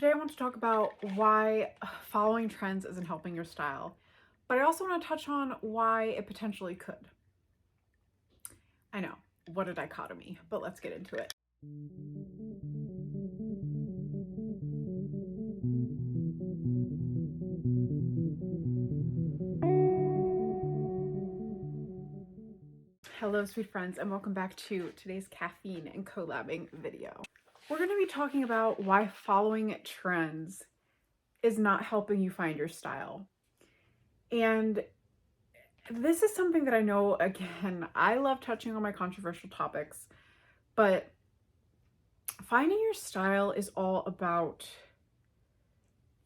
Today I want to talk about why following trends isn't helping your style, but I also want to touch on why it potentially could. I know, what a dichotomy, but let's get into it. Hello, sweet friends, and welcome back to today's caffeine and collabing video. We're going to be talking about why following trends is not helping you find your style. And this is something that I know, again, I love touching on my controversial topics, but finding your style is all about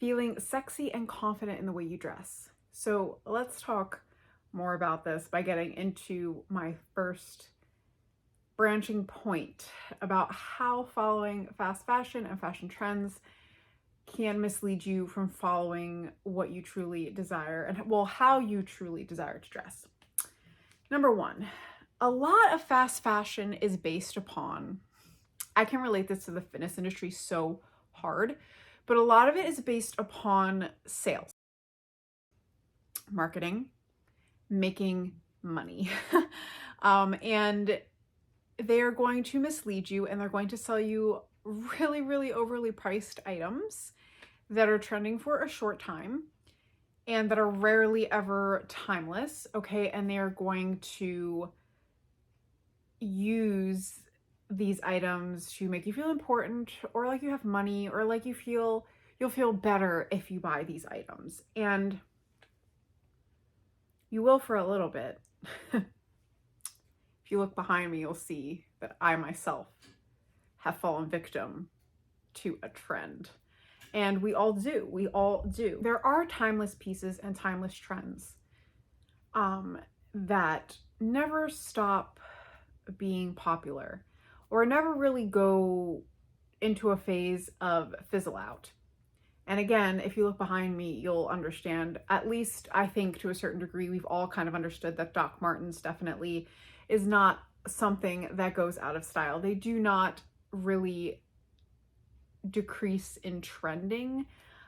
feeling sexy and confident in the way you dress. So let's talk more about this by getting into my first branching point about how following fast fashion and fashion trends can mislead you from following what you truly desire and, well, how you truly desire to dress. Number one, a lot of fast fashion is based upon, I can relate this to the fitness industry so hard, but a lot of it is based upon sales, marketing, making money. And they're going to mislead you and they're going to sell you really, really overly priced items that are trending for a short time and that are rarely ever timeless, okay? And they are going to use these items to make you feel important or like you have money or like you'll feel better if you buy these items. And you will for a little bit. If you look behind me, you'll see that I myself have fallen victim to a trend. And we all do. We all do. There are timeless pieces and timeless trends that never stop being popular or never really go into a phase of fizzle out. And again, if you look behind me, you'll understand, at least I think to a certain degree, we've all kind of understood that Doc Martens definitely is not something that goes out of style. They do not really decrease in trending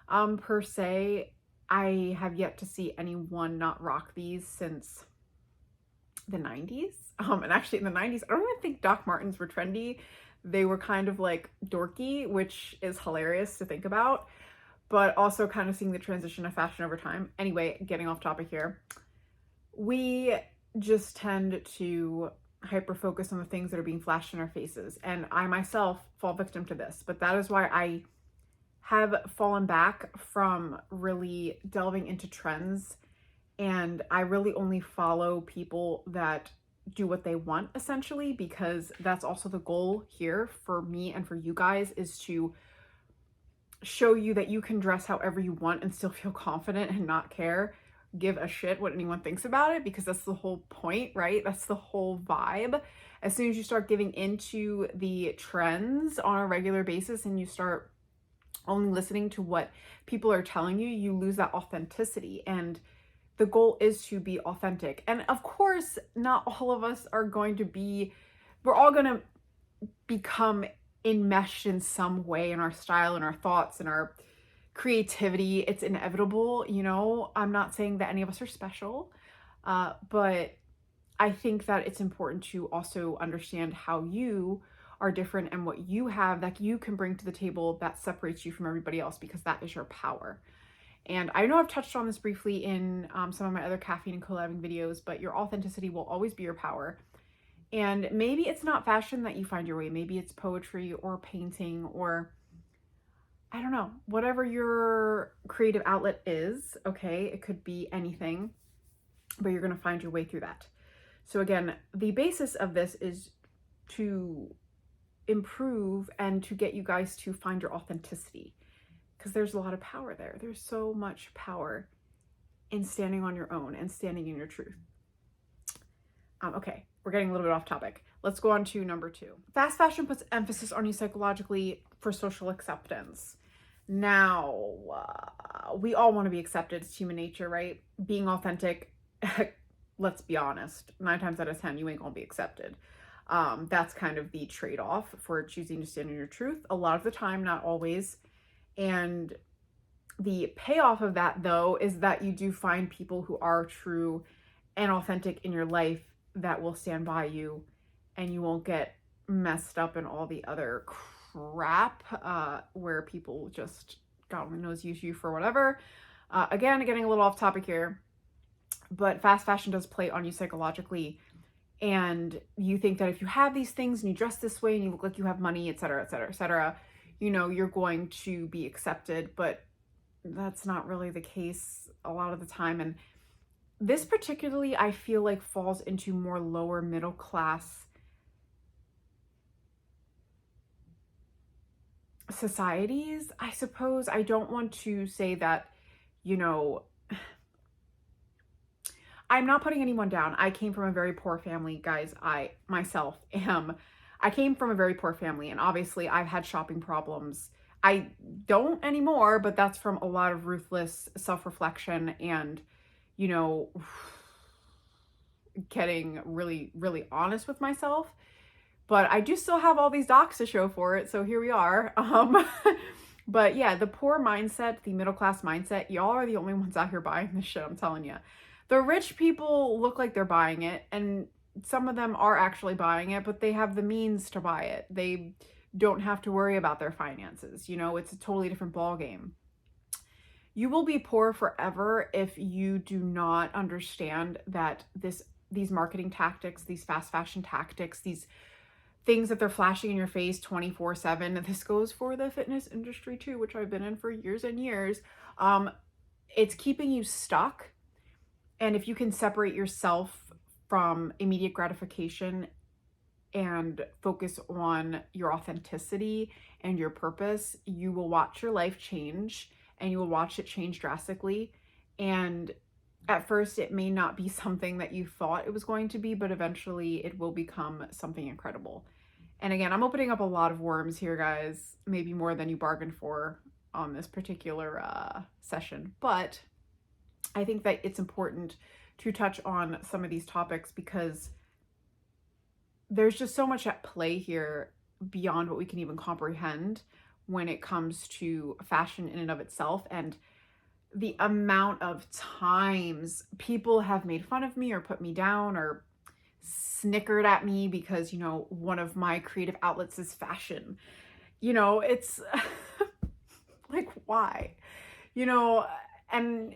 per se. I have yet to see anyone not rock these since the 90s. And actually in the 90s, I don't even think Doc Martens were trendy. They were kind of like dorky, which is hilarious to think about, but also kind of seeing the transition of fashion over time. Anyway, getting off topic here. We just tend to hyper focus on the things that are being flashed in our faces. And I myself fall victim to this, but that is why I have fallen back from really delving into trends. And I really only follow people that do what they want, essentially, because that's also the goal here for me and for you guys, is to show you that you can dress however you want and still feel confident and not give a shit what anyone thinks about it, because that's the whole point, right? That's the whole vibe. As soon as you start giving into the trends on a regular basis and you start only listening to what people are telling you, you lose that authenticity. And the goal is to be authentic. And of course, not all of us are going to be, we're all going to become enmeshed in some way in our style and our thoughts and our creativity. It's inevitable, you know. I'm not saying that any of us are special, but I think that it's important to also understand how you are different and what you have that you can bring to the table that separates you from everybody else, because that is your power. And I know I've touched on this briefly in some of my other caffeine and collabing videos, but your authenticity will always be your power. And maybe it's not fashion that you find your way. Maybe it's poetry or painting or, I don't know, whatever your creative outlet is, okay? It could be anything, but you're gonna find your way through that. So again, the basis of this is to improve and to get you guys to find your authenticity, because there's a lot of power there. There's so much power in standing on your own and standing in your truth. Okay, we're getting a little bit off topic. Let's go on to number 2. Fast fashion puts emphasis on you psychologically for social acceptance. Now, we all want to be accepted. It's human nature, right? Being authentic, let's be honest, 9 times out of 10, you ain't gonna be accepted. That's kind of the trade-off for choosing to stand in your truth. A lot of the time, not always. And the payoff of that, though, is that you do find people who are true and authentic in your life that will stand by you, and you won't get messed up in all the other crap where people just, God only knows, use you for whatever. Again, getting a little off topic here, but fast fashion does play on you psychologically. And you think that if you have these things and you dress this way and you look like you have money, et cetera, et cetera, et cetera, you know, you're going to be accepted. But that's not really the case a lot of the time. And this particularly, I feel like, falls into more lower middle class societies, I suppose. I don't want to say that, you know, I'm not putting anyone down. I came from a very poor family, guys. I myself am. I came from a very poor family, and obviously I've had shopping problems. I don't anymore, but that's from a lot of ruthless self-reflection and, you know, getting really, really honest with myself. But I do still have all these docs to show for it, so here we are. But yeah, the poor mindset, the middle class mindset, y'all are the only ones out here buying this shit, I'm telling you. The rich people look like they're buying it, and some of them are actually buying it, but they have the means to buy it. They don't have to worry about their finances. You know, it's a totally different ball game. You will be poor forever if you do not understand that these marketing tactics, these fast fashion tactics, these things that they're flashing in your face 24/7. This goes for the fitness industry too, which I've been in for years and years. It's keeping you stuck. And if you can separate yourself from immediate gratification and focus on your authenticity and your purpose, you will watch your life change, and you will watch it change drastically. And at first, it may not be something that you thought it was going to be, but eventually it will become something incredible. And again, I'm opening up a lot of worms here, guys, maybe more than you bargained for on this particular session. But I think that it's important to touch on some of these topics because there's just so much at play here beyond what we can even comprehend when it comes to fashion in and of itself. And the amount of times people have made fun of me or put me down or snickered at me because, you know, one of my creative outlets is fashion. You know, it's like, why? You know, and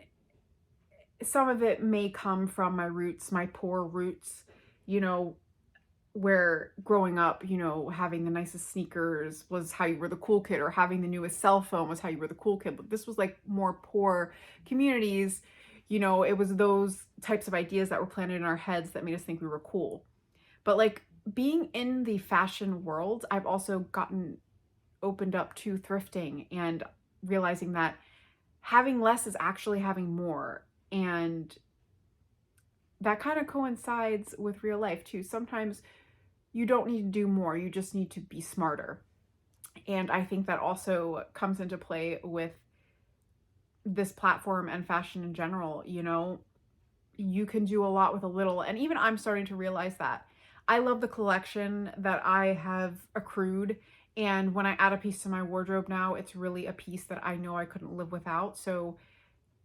some of it may come from my roots, my poor roots, you know, where growing up, you know, having the nicest sneakers was how you were the cool kid, or having the newest cell phone was how you were the cool kid. But this was like more poor communities. You know, it was those types of ideas that were planted in our heads that made us think we were cool. But like being in the fashion world, I've also gotten opened up to thrifting and realizing that having less is actually having more. And that kind of coincides with real life too. Sometimes you don't need to do more, you just need to be smarter. And I think that also comes into play with this platform and fashion in general. You know, you can do a lot with a little. And even I'm starting to realize that. I love the collection that I have accrued. And when I add a piece to my wardrobe now, it's really a piece that I know I couldn't live without. So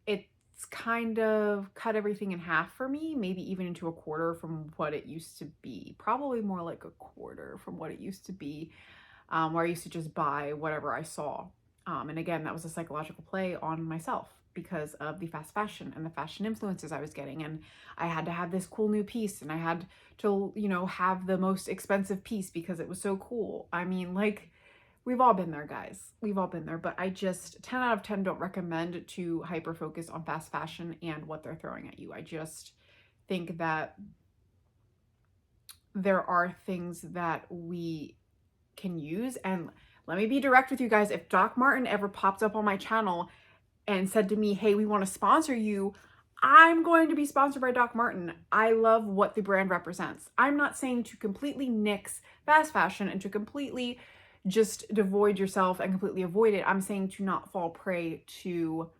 it's kind of cut everything in half for me, maybe even into a quarter from what it used to be. Probably more like a quarter from what it used to be, where I used to just buy whatever I saw. And again, that was a psychological play on myself because of the fast fashion and the fashion influences I was getting. And I had to have this cool new piece, and I had to, you know, have the most expensive piece because it was so cool. I mean, like, we've all been there, guys. We've all been there. But I just 10 out of 10 don't recommend to hyper focus on fast fashion and what they're throwing at you. I just think that there are things that we can use. And let me be direct with you guys. If Doc Martin ever popped up on my channel and said to me, hey, we want to sponsor you, I'm going to be sponsored by Doc Martin. I love what the brand represents. I'm not saying to completely nix fast fashion and to completely just devoid yourself and completely avoid it. I'm saying to not fall prey to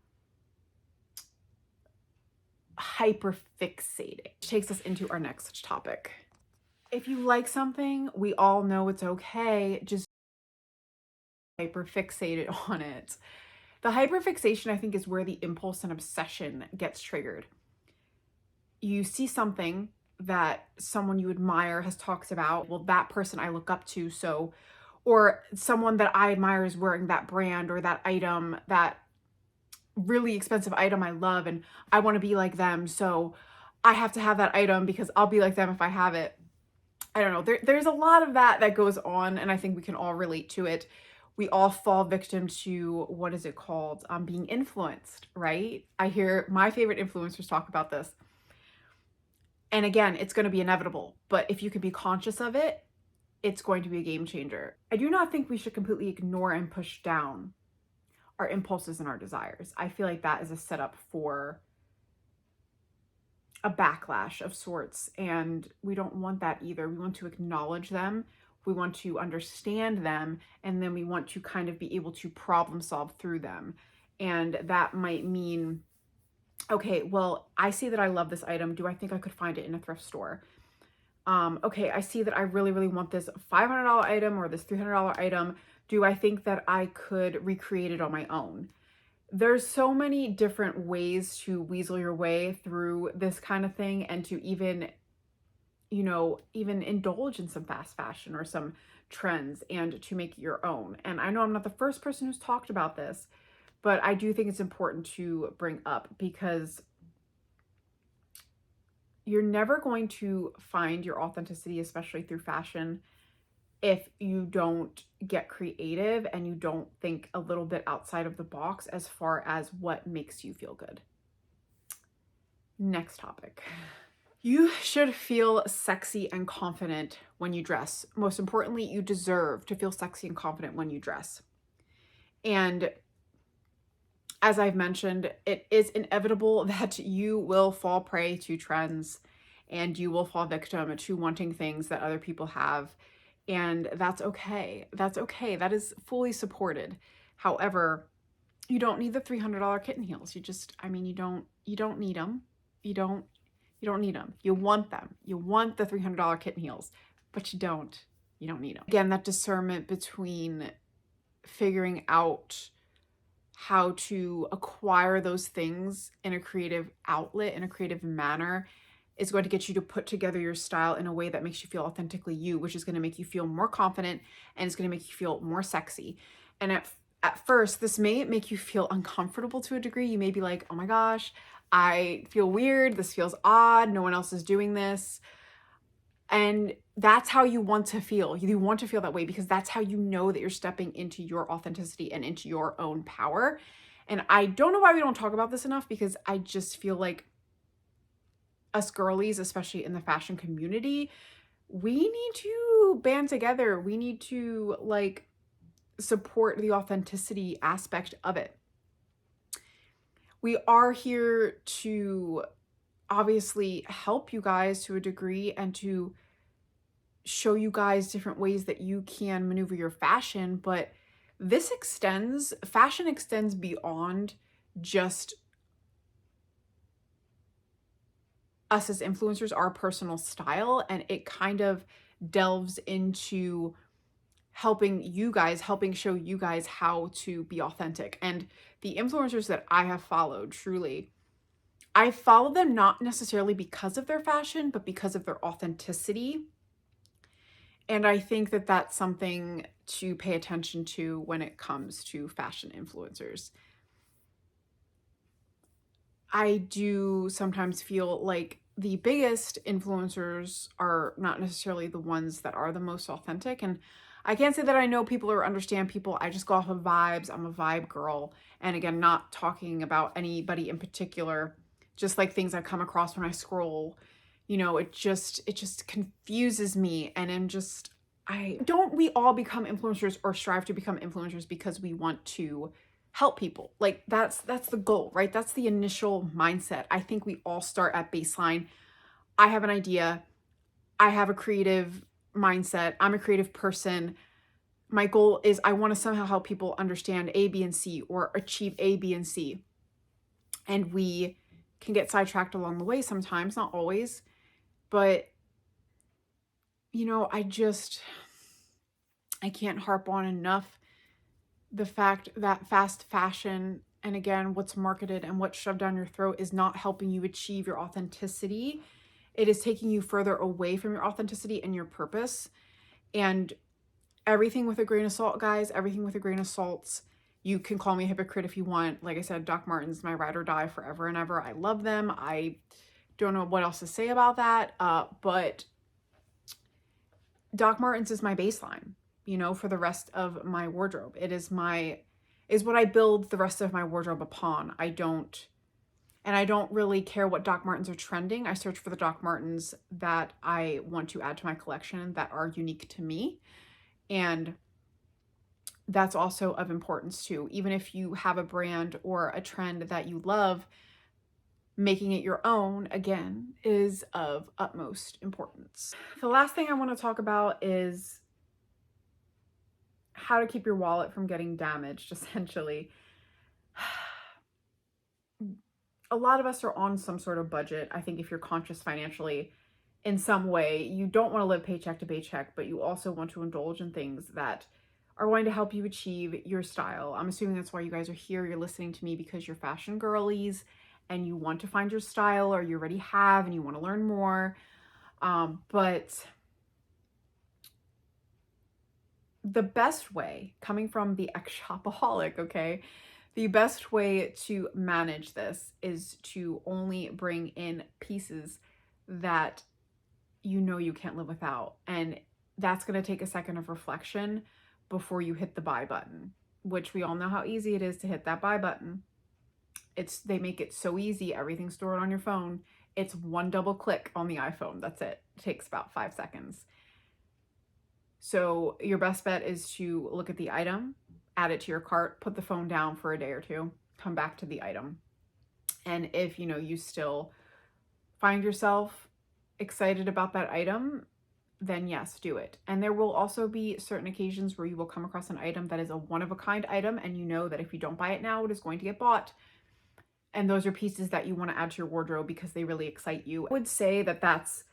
hyperfixating, which takes us into our next topic. If you like something, we all know it's okay. Just hyperfixated on it. The hyperfixation, I think, is where the impulse and obsession gets triggered. You see something that someone you admire has talked about, well, that person I look up to, so, or someone that I admire is wearing that brand or that item, that really expensive item I love, and I want to be like them, so I have to have that item because I'll be like them if I have it. I don't know. There's a lot of that goes on, and I think we can all relate to it. We all fall victim to, what is it called? Being influenced, right? I hear my favorite influencers talk about this. And again, it's going to be inevitable, but if you can be conscious of it, it's going to be a game changer. I do not think we should completely ignore and push down our impulses and our desires. I feel like that is a setup for a backlash of sorts, and we don't want that either. We want to acknowledge them, we want to understand them, and then we want to kind of be able to problem solve through them. And that might mean, okay, well, I see that I love this item. Do I think I could find it in a thrift store? Okay, I see that I really, really want this $500 item or this $300 item. Do I think that I could recreate it on my own? There's so many different ways to weasel your way through this kind of thing, and to even, even indulge in some fast fashion or some trends and to make your own. And I know I'm not the first person who's talked about this, but I do think it's important to bring up, because you're never going to find your authenticity, especially through fashion, if you don't get creative and you don't think a little bit outside of the box as far as what makes you feel good. Next topic. You should feel sexy and confident when you dress. Most importantly, you deserve to feel sexy and confident when you dress. And as I've mentioned, it is inevitable that you will fall prey to trends and you will fall victim to wanting things that other people have. And that's okay. That's okay. That is fully supported. However, you don't need the $300 kitten heels. You don't need them. You don't need them. You want them. You want the $300 kitten heels, but you don't need them. Again, that discernment between figuring out how to acquire those things in a creative outlet, in a creative manner, is going to get you to put together your style in a way that makes you feel authentically you, which is going to make you feel more confident, and it's going to make you feel more sexy. And at first, this may make you feel uncomfortable to a degree. You may be like, oh my gosh, I feel weird. This feels odd. No one else is doing this. And that's how you want to feel. You want to feel that way because that's how you know that you're stepping into your authenticity and into your own power. And I don't know why we don't talk about this enough, because I just feel like us girlies, especially in the fashion community, we need to band together. We need to support the authenticity aspect of it. We are here to obviously help you guys to a degree and to show you guys different ways that you can maneuver your fashion, but fashion extends beyond just us as influencers, our personal style, and it kind of delves into helping show you guys how to be authentic. And the influencers that I have followed, truly, I follow them not necessarily because of their fashion, but because of their authenticity. And I think that that's something to pay attention to when it comes to fashion influencers. I do sometimes feel like the biggest influencers are not necessarily the ones that are the most authentic. And I can't say that I know people or understand people. I just go off of vibes. I'm a vibe girl. And again, not talking about anybody in particular, just like things I come across when I scroll. It just confuses me. And don't we all become influencers or strive to become influencers because we want to help people? Like that's the goal, right? That's the initial mindset. I think we all start at baseline. I have an idea. I have a creative mindset. I'm a creative person. My goal is I want to somehow help people understand A, B, and C, or achieve A, B, and C. And we can get sidetracked along the way sometimes, not always. But, I can't harp on enough the fact that fast fashion, and again, what's marketed and what's shoved down your throat, is not helping you achieve your authenticity. It is taking you further away from your authenticity and your purpose. And everything with a grain of salt, guys, everything with a grain of salt. You can call me a hypocrite if you want. Like I said, Doc Martens, my ride or die forever and ever. I love them. I don't know what else to say about that. But Doc Martens is my baseline, you know, for the rest of my wardrobe. It is what I build the rest of my wardrobe upon. I don't really care what Doc Martens are trending. I search for the Doc Martens that I want to add to my collection that are unique to me. And that's also of importance too. Even if you have a brand or a trend that you love, making it your own, again, is of utmost importance. The last thing I want to talk about is how to keep your wallet from getting damaged, essentially. A lot of us are on some sort of budget. I think if you're conscious financially in some way, you don't want to live paycheck to paycheck, but you also want to indulge in things that are going to help you achieve your style. I'm assuming that's why you guys are here. You're listening to me because you're fashion girlies and you want to find your style, or you already have and you want to learn more. But the best way, coming from the ex-shopaholic, okay, the best way to manage this is to only bring in pieces that you know you can't live without. And that's going to take a second of reflection before you hit the buy button, which we all know how easy it is to hit that buy button. They make it so easy. Everything's stored on your phone. It's one double click on the iPhone. That's it. It takes about 5 seconds. So your best bet is to look at the item, add it to your cart, put the phone down for a day or two, come back to the item. And if, you know, you still find yourself excited about that item, then yes, do it. And there will also be certain occasions where you will come across an item that is a one-of-a-kind item, and you know that if you don't buy it now, it is going to get bought. And those are pieces that you want to add to your wardrobe because they really excite you. I would say that that's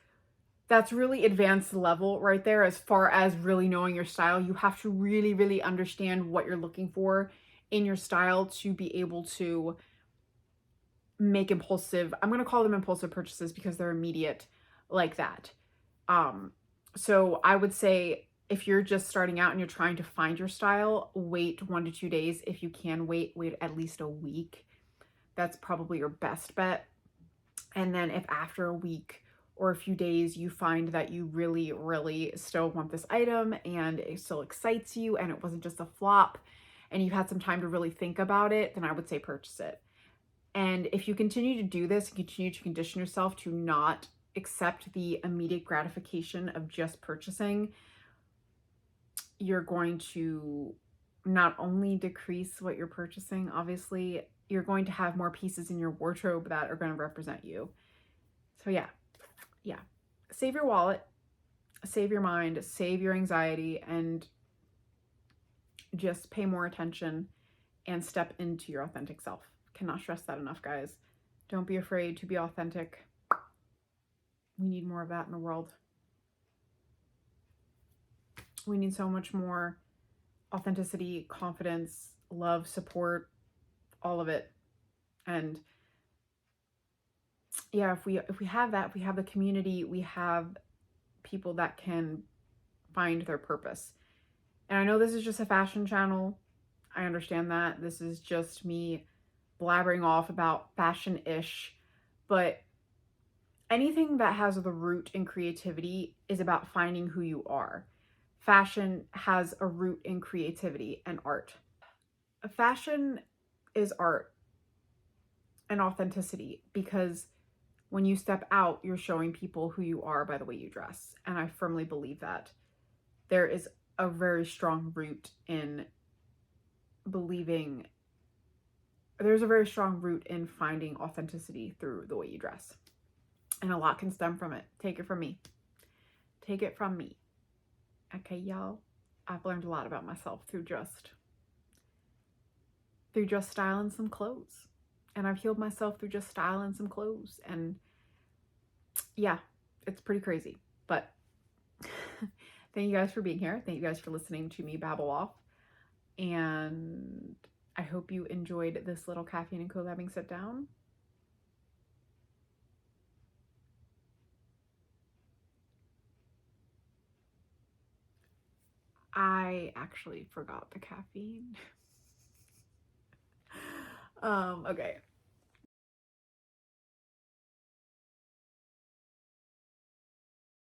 really advanced level right there. As far as really knowing your style, you have to really, really understand what you're looking for in your style to be able to make impulsive, I'm going to call them impulsive purchases because they're immediate like that. So I would say if you're just starting out and you're trying to find your style, wait 1 to 2 days. If you can wait at least a week. That's probably your best bet. And then if after a week or a few days you find that you really, really still want this item and it still excites you and it wasn't just a flop and you had some time to really think about it, then I would say purchase it. And if you continue to do this and continue to condition yourself to not accept the immediate gratification of just purchasing, you're going to not only decrease what you're purchasing, obviously, you're going to have more pieces in your wardrobe that are going to represent you. So yeah. Save your wallet, save your mind, save your anxiety, and just pay more attention and step into your authentic self. Cannot stress that enough, guys. Don't be afraid to be authentic. We need more of that in the world. We need so much more authenticity, confidence, love, support, all of it. And yeah, if we have that, if we have the community, we have people that can find their purpose. And I know this is just a fashion channel. I understand that. This is just me blabbering off about fashion-ish, but anything that has the root in creativity is about finding who you are. Fashion has a root in creativity and art. Fashion is art and authenticity because when you step out, you're showing people who you are by the way you dress. And I firmly believe that there is a very strong root in finding authenticity through the way you dress. And a lot can stem from it. Take it from me. Take it from me. Okay, y'all? I've learned a lot about myself through just styling some clothes. And I've healed myself through just styling some clothes. And yeah, it's pretty crazy. But thank you guys for being here. Thank you guys for listening to me babble off. And I hope you enjoyed this little caffeine and collabing sit down. I actually forgot the caffeine. Okay.